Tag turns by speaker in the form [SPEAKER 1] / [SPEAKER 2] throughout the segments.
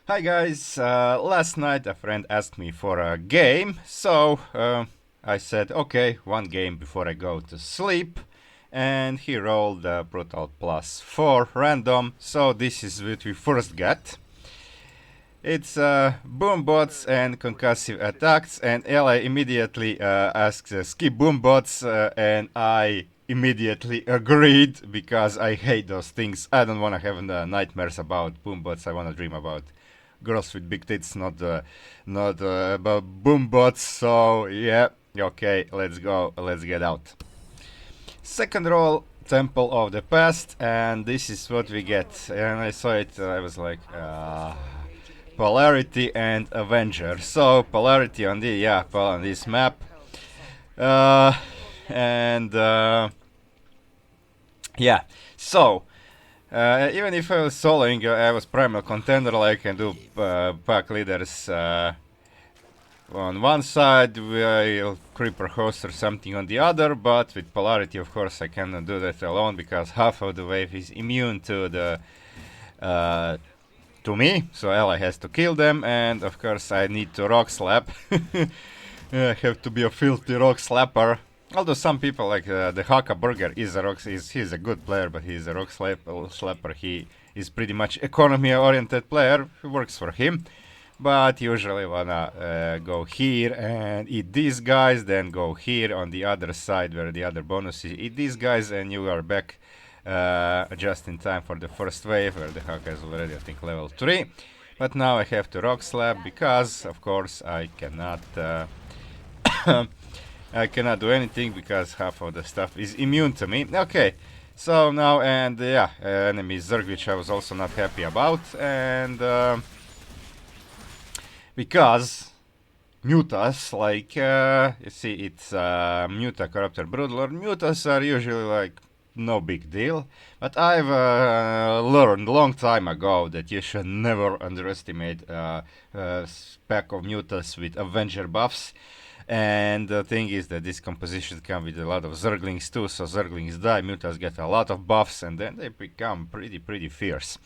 [SPEAKER 1] Hi guys, last night a friend asked me for a game, so I said okay, one game before I go to sleep, and he rolled Brutal plus 4 random, so this is what we first get. It's boom bots and concussive attacks, and Ella immediately asks skip boom bots, and I immediately agreed because I hate those things. I don't want to have nightmares about boom bots. I want to dream about girls with big tits, not about boom bots. So yeah, okay, let's go. Let's get out. Second roll, Temple of the Past, and this is what we get. And I saw it, I was like, Polarity and Avenger. So polarity on on this map, uh, and yeah. So even if I was soloing, I was primal contender. Like I can do pack leaders on one side, while creeper host or something on the other. But with polarity, of course, I cannot do that alone because half of the wave is immune to the uh, to me, so Ally has to kill them, and of course I need to rock slap. I have to be a filthy rock slapper. Although some people like the Haka Burger he's a good player, but he's a rock slapper. He is pretty much economy oriented player. It works for him. But usually wanna go here and eat these guys, then go here on the other side where the other bonuses eat these guys, and you are back just in time for the first wave where the Haka is already I think level 3. But now I have to rock slap because of course I cannot I cannot do anything because half of the stuff is immune to me. Okay, so now and yeah, enemy Zerg, which I was also not happy about, and because mutas, like you see, it's muta corruptor broodlord. Mutas are usually like no big deal, but I've learned long time ago that you should never underestimate a pack of mutas with Avenger buffs. And the thing is that this composition comes with a lot of Zerglings too, so Zerglings die, mutas get a lot of buffs, and then they become pretty fierce.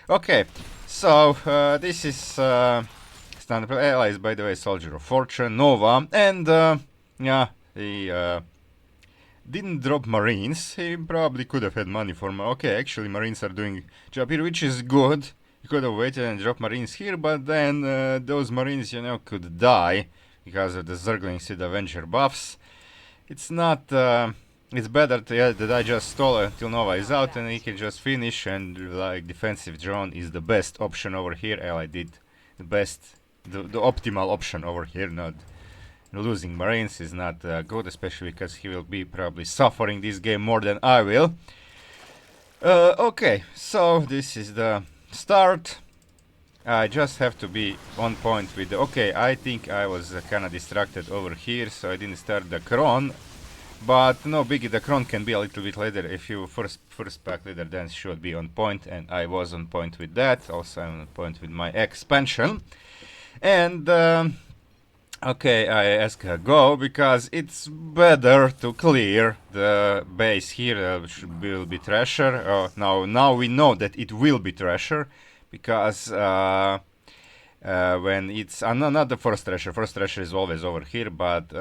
[SPEAKER 1] Okay, so this is standard allies, by the way, Soldier of Fortune, Nova, and yeah, he didn't drop Marines. He probably could have had money for okay, actually Marines are doing job here, which is good. He could have waited and dropped Marines here, but then those Marines, could die because of the Zerglings with Avenger buffs. It's not. It's better that I just stall until Nova is out and he can just finish. And like defensive drone is the best option over here. I did the best, the optimal option over here. Not losing Marines is not good, especially because he will be probably suffering this game more than I will. Okay, so this is the start. I just have to be on point with the... Okay, I think I was kinda distracted over here, so I didn't start the cron. But no biggie, the cron can be a little bit later. If you first pack leader, then should be on point, and I was on point with that. Also, I'm on point with my expansion. And okay, I ask go because it's better to clear the base here. Will be Thrasher. Now we know that it will be Thrasher because when it's not the first Thrasher is always over here, but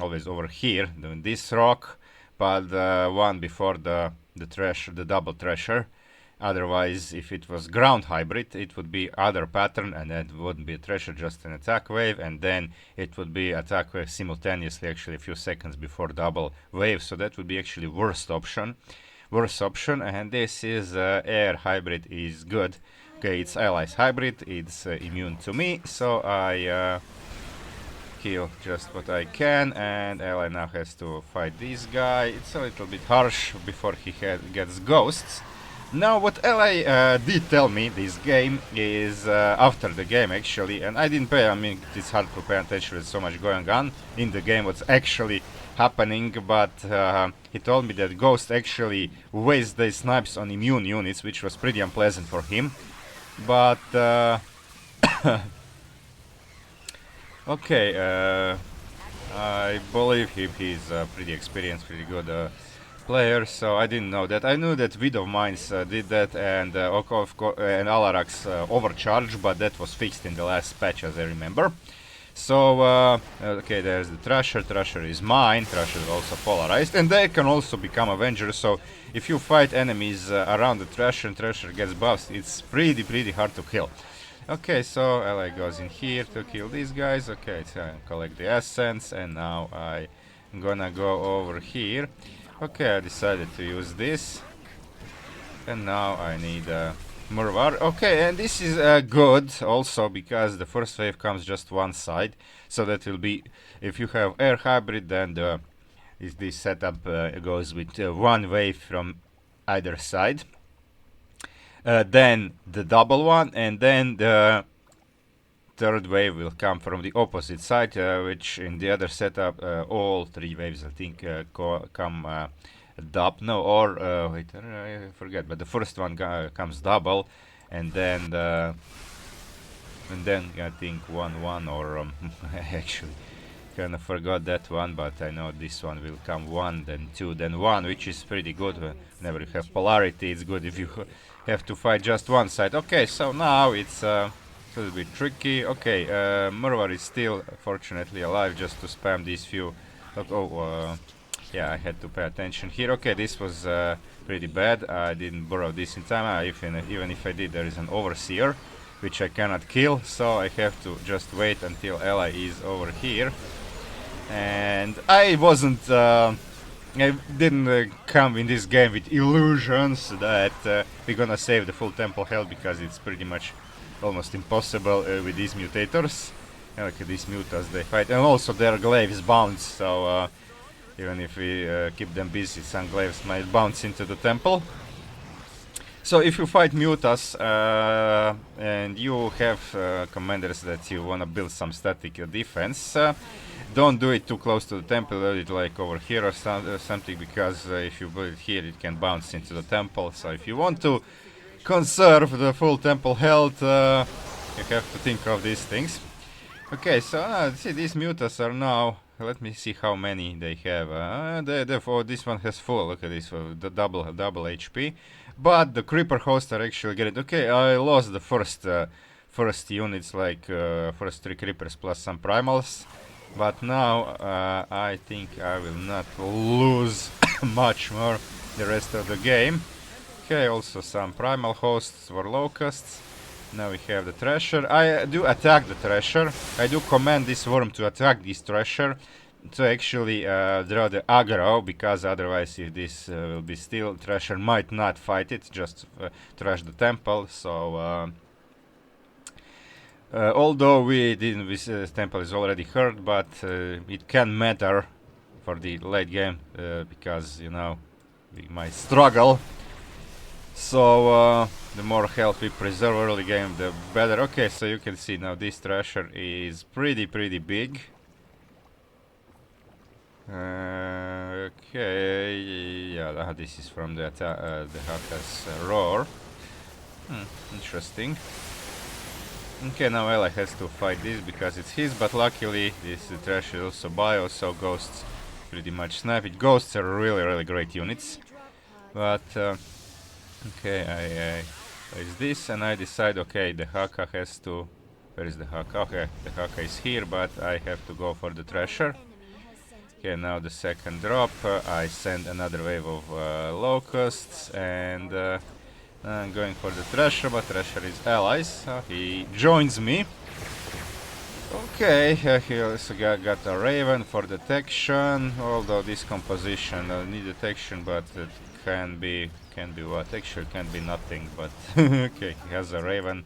[SPEAKER 1] always over here, this rock, but one before the Thrasher, the double Thrasher. Otherwise, if it was ground hybrid, it would be other pattern, and it wouldn't be a Thrasher, just an attack wave, and then it would be attack wave simultaneously, actually a few seconds before double wave. So that would be actually worst option, and this is air hybrid is good. Okay, it's allies hybrid, it's immune to me, so I kill just what I can, and ally now has to fight this guy. It's a little bit harsh before he gets ghosts. Now, what Ally did tell me this game is after the game actually, and I didn't pay. I mean, it's hard to pay attention with so much going on in the game. What's actually happening? But he told me that Ghost actually wastes the snipes on immune units, which was pretty unpleasant for him. But okay, I believe him. He's pretty experienced, pretty good player, so I didn't know that. I knew that Widow Mines did that, and and Alarax overcharged, but that was fixed in the last patch, as I remember. So, okay, there's the Thrasher. Thrasher is mine. Thrasher is also polarized, and they can also become Avengers. So, if you fight enemies around the Thrasher and Thrasher gets buffs, it's pretty hard to kill. Okay, so LA goes in here to kill these guys. Okay, so collect the essence, and now I'm gonna go over here. Okay, I decided to use this, and now I need Murvar. Okay, and this is good also because the first wave comes just one side, so that will be, if you have air hybrid, then this setup goes with one wave from either side. Then the double one, and then the third wave will come from the opposite side, which in the other setup all three waves I think come no, or wait, I forget, but the first one comes double, and then I think 1-1, or actually kind of forgot that one, but I know this one will come 1, then 2, then 1, which is pretty good. Whenever you have polarity, it's good if you have to fight just one side. Okay, so now it's a little bit tricky. Okay, Murvar is still fortunately alive, just to spam these few. Yeah, I had to pay attention here. Okay, this was pretty bad. I didn't borrow this in time. Even if I did, there is an Overseer, which I cannot kill, so I have to just wait until Ally is over here. And I wasn't, I didn't come in this game with illusions that we're gonna save the full temple health, because it's pretty much almost impossible with these mutators. And look at these mutas they fight, and also their glaives bounce, so even if we keep them busy, some glaives might bounce into the temple. So if you fight mutas and you have commanders that you wanna build some static defense, don't do it too close to the temple. Do it like over here or something, because if you build it here, it can bounce into the temple. So if you want to conserve the full temple health, you have to think of these things. Okay, so see, these mutas are now. Let me see how many they have. This one has full. Look at this, the double HP. But the creeper hosts are actually getting. Okay, I lost the first units, like first 3 creepers plus some primals. But now I think I will not lose much more the rest of the game. Okay, also some primal hosts for locusts. Now we have the Thrasher. I do attack the Thrasher. I do command this worm to attack this Thrasher to actually draw the aggro, because otherwise if this will be still, Thrasher might not fight it, just trash the temple. So although this temple is already hurt, but it can matter for the late game, because, you know, we might struggle. So the more health we preserve early game, the better. Okay, so you can see now this Thrasher is pretty big. Okay, yeah, this is from the Haka's roar. Interesting. Okay, now Ella has to fight this because it's his, but luckily this Thrasher is also bio, so Ghosts pretty much snipe it. Ghosts are really great units. But okay, I place this, and I decide, okay, the Haka has to... Where is the Haka? Okay, the Haka is here, but I have to go for the Thrasher. Okay, now the second drop, I send another wave of locusts, and I'm going for the Thrasher, but Thrasher is allies, he joins me. Okay, he also got a Raven for detection, although this composition need detection, but it can be what? Actually can be nothing, but okay, he has a Raven.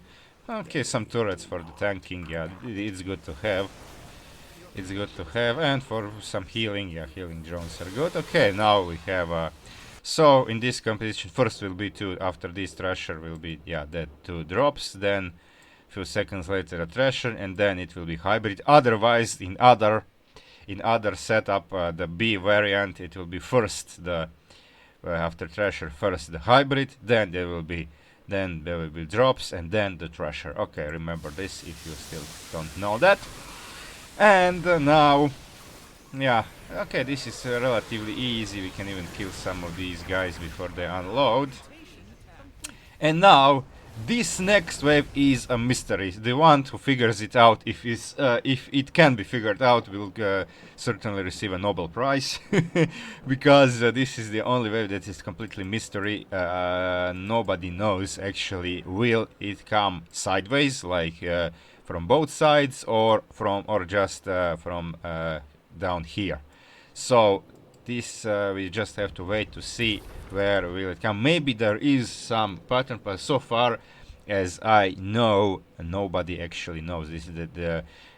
[SPEAKER 1] Okay, some turrets for the tanking, yeah, it's good to have. It's good to have, and for some healing, yeah, healing drones are good. Okay, now we have so in this competition, first will be 2, after this Thrasher will be, yeah, that 2 drops, then few seconds later a Thrasher, and then it will be hybrid. Otherwise, in other setup, the B variant, it will be first the after Thrasher, first the hybrid, then there will be drops, and then the Thrasher. Okay, remember this if you still don't know that. And now Yeah, okay, this is relatively easy. We can even kill some of these guys before they unload. And now, this next wave is a mystery. The one who figures it out, if it can be figured out, will certainly receive a Nobel Prize, because this is the only wave that is completely mystery. Nobody knows actually will it come sideways, like from both sides, or just from down here. So this we just have to wait to see where will it come. Maybe there is some pattern, but so far as I know, nobody actually knows. This is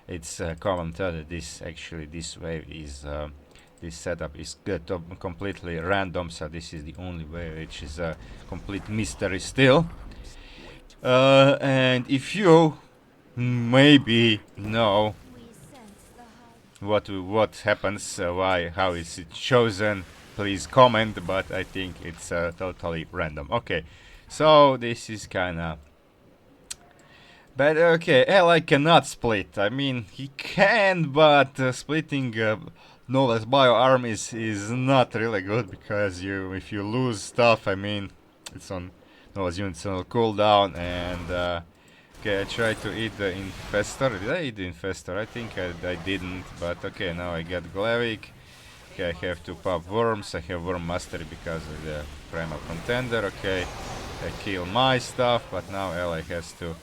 [SPEAKER 1] it's common to that this wave is this setup is completely random. So this is the only way which is a complete mystery still. And if you maybe know what happens, how is it chosen, please comment, but I think it's totally random. Okay, so this is kinda but okay, Ally cannot split. I mean, he can, but splitting Nova's bio arm is not really good, because if you lose stuff, I mean, it's on Nova's units on cooldown. And okay, I tried to eat the infestor. Did I eat the infestor? I think I didn't, but okay, now I get Glavik. Okay, I have to pop worms. I have worm mastery because of the primal contender. Okay, I kill my stuff, but now Ally has to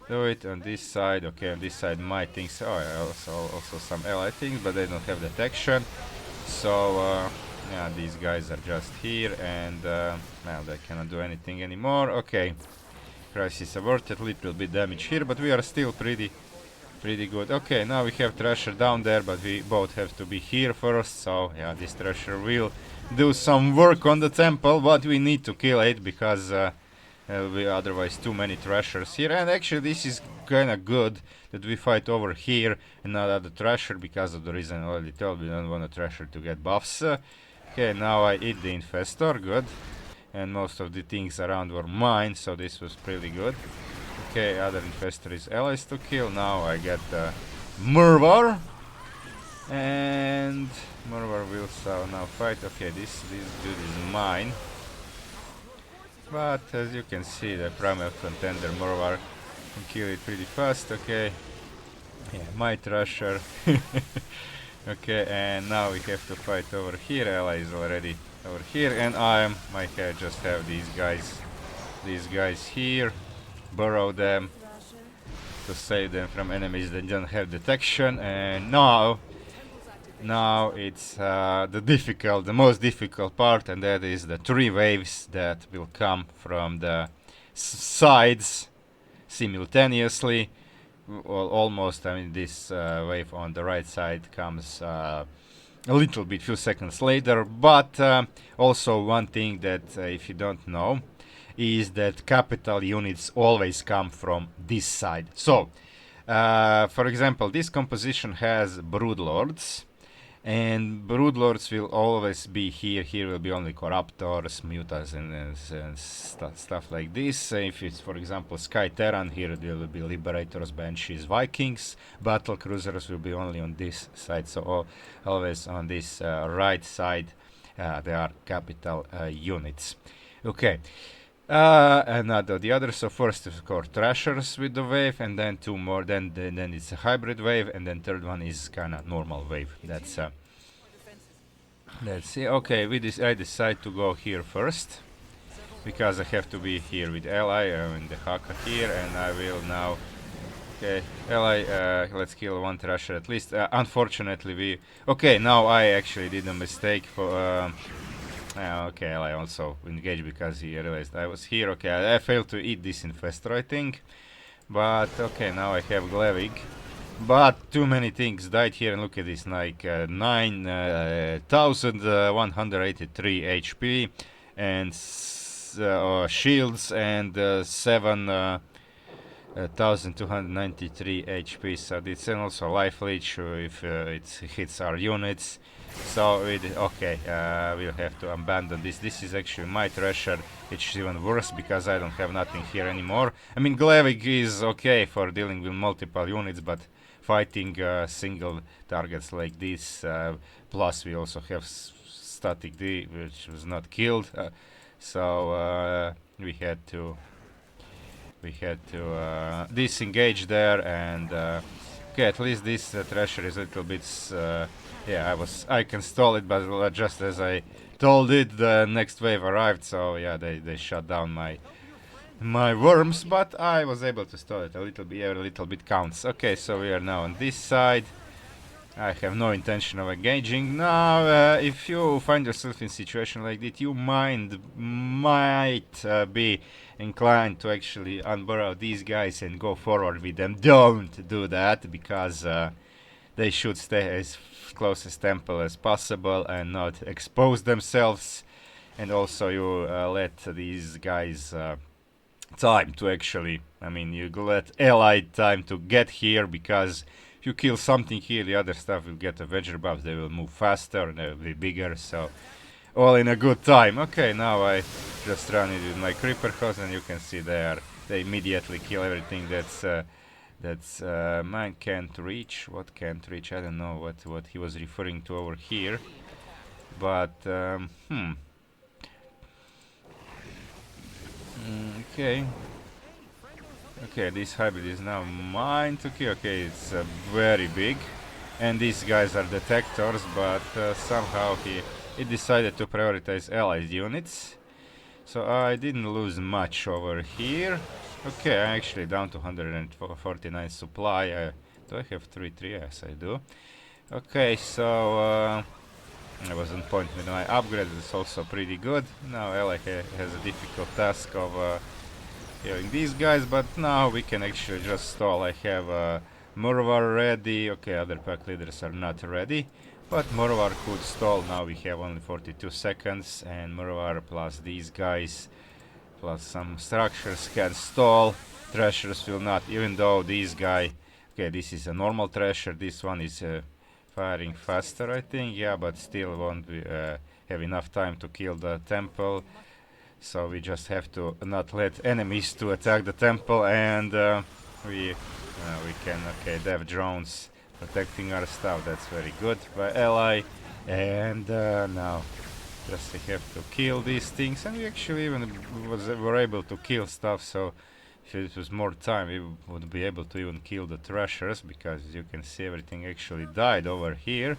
[SPEAKER 1] do it on this side. Okay, on this side my things. Oh, I also some Ally things, but they don't have detection. So yeah, these guys are just here, and well, they cannot do anything anymore. Okay, crisis averted. Little bit damage here, but we are still pretty good. Okay, now we have Thrasher down there, but we both have to be here first. So yeah, this Thrasher will do some work on the temple, but we need to kill it, because we otherwise too many Thrashers here. And actually this is kinda good that we fight over here and not at the Thrasher, because of the reason I already told. We don't want a Thrasher to get buffs. Okay, now I eat the Infestor, good. And most of the things around were mine, so this was pretty good. Okay, other Infestor is allies to kill. Now I get Murvar. And Murvar will now fight. Okay, this dude is mine. But as you can see, the primal contender Murvar can kill it pretty fast. Okay, yeah, my Thrasher. Okay, and now we have to fight over here. Ally is already over here, and I just have these guys here, burrow them to save them from enemies that don't have detection. And now it's the most difficult part, and that is the 3 waves that will come from the sides simultaneously. Well, almost. I mean, this wave on the right side comes a little bit, few seconds later. But also one thing that if you don't know is that capital units always come from this side. So, for example, this composition has Broodlords. And Broodlords will always be here. Here will be only Corruptors, Mutas, and stuff like this. If it's, for example, Sky Terran, here there will be Liberators, Banshees, Vikings. Battle Cruisers will be only on this side. So always on this right side, there are capital units. Okay. And the other. So first, of course, Thrashers with the wave, and then 2 more. Then it's a hybrid wave, and then third one is kind of normal wave. That's it. Okay, I decide to go here first, because I have to be here with Ally and the Haka here, and I will now. Okay, Ally, let's kill 1 Thrasher at least. Unfortunately, okay, now I actually did a mistake for. Okay, I also engaged because he realized I was here. Okay, I failed to eat this Infestor, I think. But okay, now I have Glavig. But too many things died here, and look at this, like 9,183 HP and shields, and 7 1293 HP, so it's also life leech if it hits our units. So okay, we'll have to abandon this. This is actually my treasure, which is even worse because I don't have nothing here anymore. I mean, Glavik is okay for dealing with multiple units, but fighting single targets like this, plus we also have static D, which was not killed, so we had to disengage there, and okay, at least this treasure is a little bit yeah, I can stall it, but just as I told it, the next wave arrived, so yeah, they shut down my worms, but I was able to stall it a little bit. A little bit counts. Okay, so we are now on this side. I have no intention of engaging. Now, if you find yourself in a situation like that, you might be inclined to actually unburrow these guys and go forward with them. Don't do that, because they should stay as close as temple as possible and not expose themselves. And also you let these guys time to actually, I mean, you let allied time to get here, because if you kill something here, the other stuff will get a veg buff, they will move faster and they will be bigger, so all in a good time. Okay, now I just run it with my creeper host, and you can see they immediately kill everything that's mine can't reach. What can't reach? I don't know what he was referring to over here, but okay. Okay, this hybrid is now mine to kill. Okay, it's very big, and these guys are detectors, but somehow he decided to prioritize allied units, so I didn't lose much over here. Okay, I'm actually down to 149 supply. Do I have 3-3? Yes, I do. Okay, so I was on point with my upgrade. It's also pretty good. Now ally has a difficult task of killing these guys, but now we can actually just stall. I have Murvar ready. Okay, other pack leaders are not ready, but Murvar could stall. Now we have only 42 seconds, and Murvar plus these guys plus some structures can stall. Threshers will not, even though this guy, okay, this is a normal thresher, this one is firing faster, I think, yeah, but still won't have enough time to kill the temple. So we just have to not let enemies to attack the temple, and we can, okay, dev drones protecting our stuff. That's very good by ally, and now just we have to kill these things, and we actually even were able to kill stuff. So if it was more time, we would be able to even kill the threshers, because you can see everything actually died over here.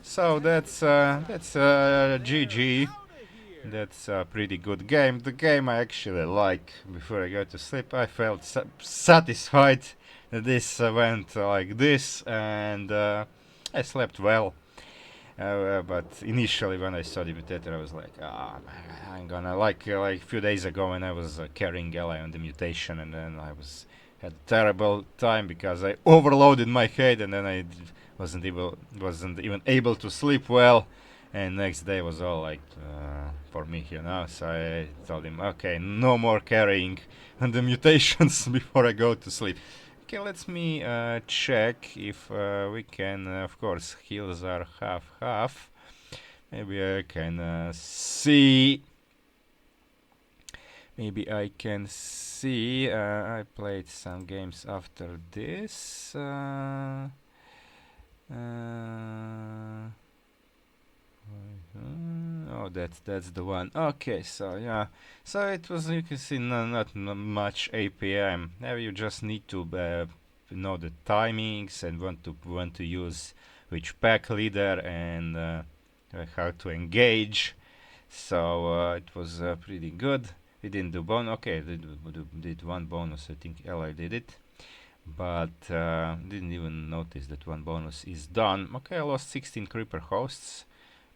[SPEAKER 1] So that's GG. That's a pretty good game. The game I actually like. Before I go to sleep, I felt satisfied that this went like this, and I slept well. But initially, when I saw the mutator, I was like, I'm gonna like a few days ago when I was carrying ally on the mutation, and then I had a terrible time because I overloaded my head, and then I wasn't even able to sleep well. And next day was all like for me, So I told him, okay, no more carrying on the mutations before I go to sleep. Okay, let me check if we can. Of course, heals are half. Maybe I can see. Maybe I can see. I played some games after this. Oh, that's the one. Okay, so yeah, so it was. You can see not much APM. Now you just need to know the timings and want to use which pack leader and how to engage. So it was pretty good. We didn't do bonus. Okay, did one bonus. I think Ally did it, but didn't even notice that one bonus is done. Okay, I lost 16 creeper hosts,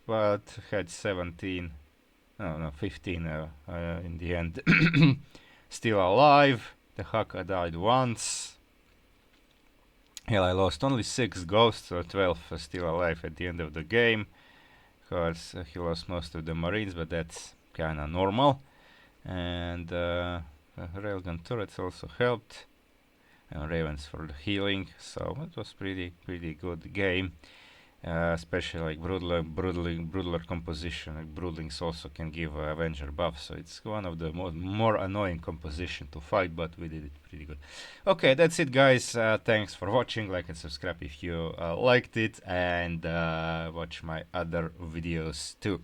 [SPEAKER 1] but had 17, no, 15 in the end. Still alive. The Haka died once. Hell, I lost only 6 ghosts, so 12 are still alive at the end of the game. Of course, he lost most of the marines, but that's kinda normal. And railgun turrets also helped. ravens for the healing. So it was pretty good game. Especially like Broodler composition. Like Broodlings also can give Avenger buff, so it's one of the more annoying composition to fight, but we did it pretty good. Okay, that's it, guys. Thanks for watching. Like and subscribe if you liked it, and watch my other videos too.